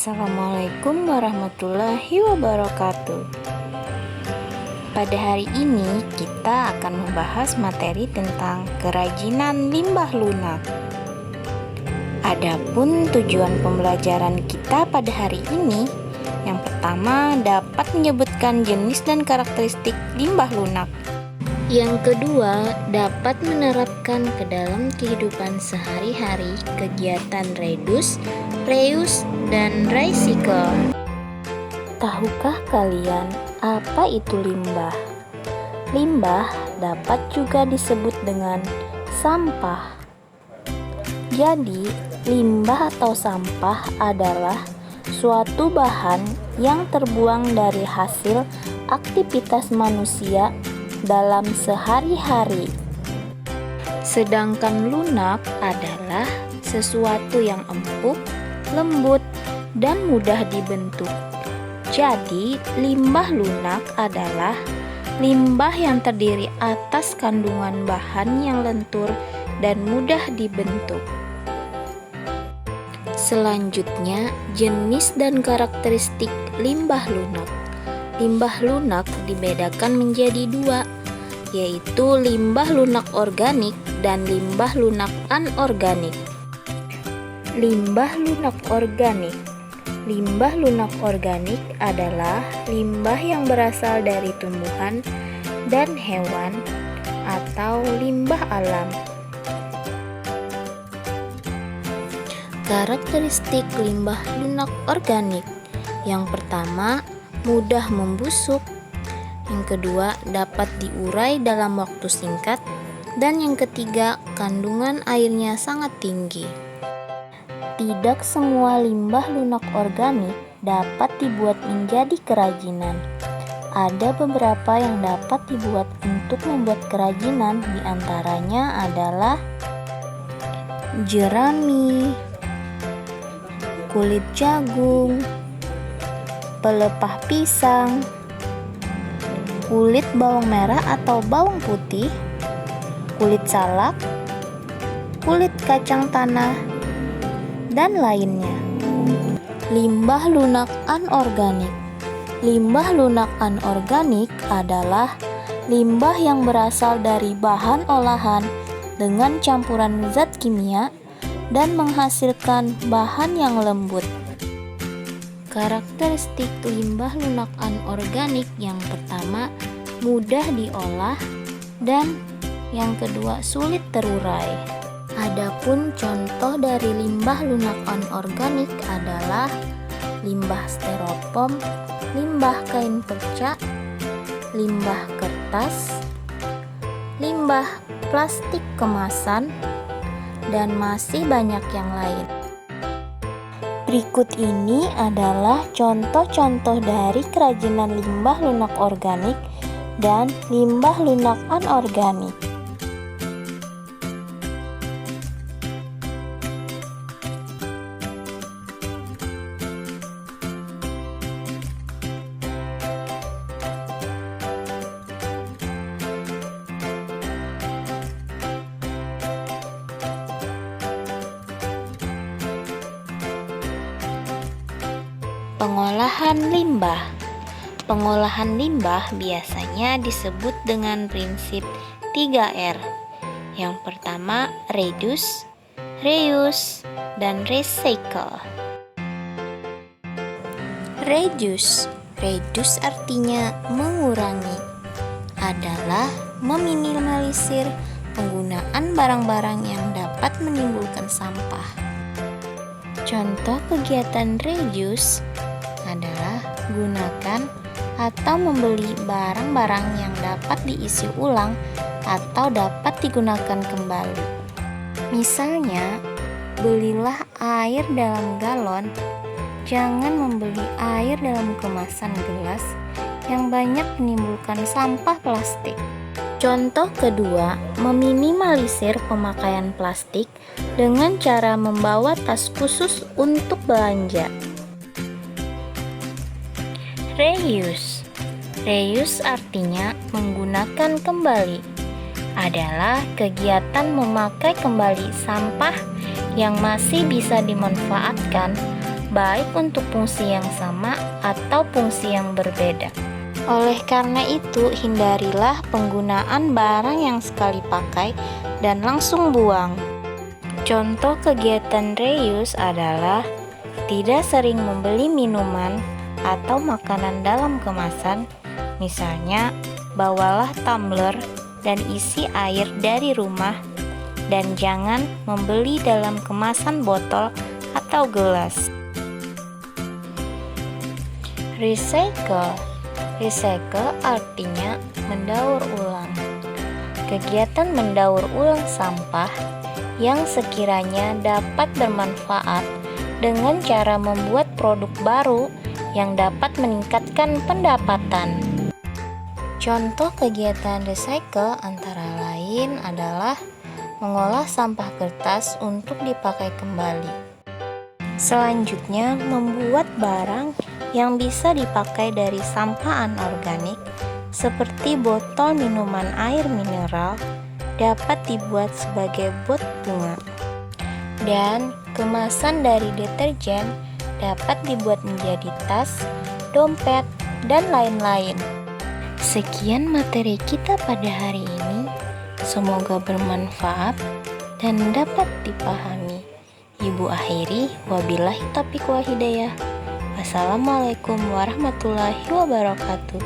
Assalamualaikum warahmatullahi wabarakatuh. Pada hari ini kita akan membahas materi tentang kerajinan limbah lunak. Adapun tujuan pembelajaran kita pada hari ini, yang pertama dapat menyebutkan jenis dan karakteristik limbah lunak. Yang kedua, dapat menerapkan ke dalam kehidupan sehari-hari kegiatan reduce, reuse, dan recycle. Tahukah kalian apa itu limbah? Limbah dapat juga disebut dengan sampah. Jadi, limbah atau sampah adalah suatu bahan yang terbuang dari hasil aktivitas manusia dalam sehari-hari. Sedangkan lunak adalah sesuatu yang empuk, lembut, dan mudah dibentuk. Jadi, limbah lunak adalah limbah yang terdiri atas kandungan bahan yang lentur dan mudah dibentuk. Selanjutnya, jenis dan karakteristik limbah lunak. Limbah lunak dibedakan menjadi dua, yaitu limbah lunak organik dan limbah lunak anorganik. Limbah lunak organik. Limbah lunak organik adalah limbah yang berasal dari tumbuhan dan hewan atau limbah alam. Karakteristik limbah lunak organik. Yang pertama, mudah membusuk. Yang kedua, dapat diurai dalam waktu singkat. Dan yang ketiga, kandungan airnya sangat tinggi. Tidak semua limbah lunak organik dapat dibuat menjadi kerajinan. Ada beberapa yang dapat dibuat untuk membuat kerajinan, diantaranya adalah jerami, kulit jagung, pelepah pisang, kulit bawang merah atau bawang putih, kulit salak, kulit kacang tanah, dan lainnya. Limbah lunak anorganik. Limbah lunak anorganik adalah limbah yang berasal dari bahan olahan dengan campuran zat kimia dan menghasilkan bahan yang lembut. Karakteristik limbah lunak anorganik yang pertama, mudah diolah, dan yang kedua, sulit terurai. Adapun contoh dari limbah lunak anorganik adalah limbah styrofoam, limbah kain perca, limbah kertas, limbah plastik kemasan, dan masih banyak yang lain. Berikut ini adalah contoh-contoh dari kerajinan limbah lunak organik dan limbah lunak anorganik. Pengolahan limbah. Pengolahan limbah biasanya disebut dengan prinsip 3R. Yang pertama, reduce, reuse, dan recycle. Reduce. Reduce artinya mengurangi. Adalah meminimalisir penggunaan barang-barang yang dapat menimbulkan sampah. Contoh kegiatan reduce adalah gunakan atau membeli barang-barang yang dapat diisi ulang atau dapat digunakan kembali. Misalnya, belilah air dalam galon, jangan membeli air dalam kemasan gelas yang banyak menimbulkan sampah plastik. Contoh kedua, meminimalisir pemakaian plastik dengan cara membawa tas khusus untuk belanja. Reuse. Reuse artinya menggunakan kembali. Adalah kegiatan memakai kembali sampah yang masih bisa dimanfaatkan baik untuk fungsi yang sama atau fungsi yang berbeda. Oleh karena itu, hindarilah penggunaan barang yang sekali pakai dan langsung buang. Contoh kegiatan reuse adalah tidak sering membeli minuman atau makanan dalam kemasan. Misalnya, bawalah tumbler dan isi air dari rumah, dan jangan membeli dalam kemasan botol atau gelas. Recycle artinya mendaur ulang. Kegiatan mendaur ulang sampah yang sekiranya dapat bermanfaat dengan cara membuat produk baru yang dapat meningkatkan pendapatan. Contoh kegiatan recycle antara lain adalah mengolah sampah kertas untuk dipakai kembali. Selanjutnya, membuat barang yang bisa dipakai dari sampah anorganik seperti botol minuman air mineral dapat dibuat sebagai bot bunga, dan kemasan dari deterjen dapat dibuat menjadi tas, dompet, dan lain-lain. Sekian materi kita pada hari ini. Semoga bermanfaat dan dapat dipahami. Ibu akhiri, wabillahi taufiq wal hidayah. Wassalamualaikum warahmatullahi wabarakatuh.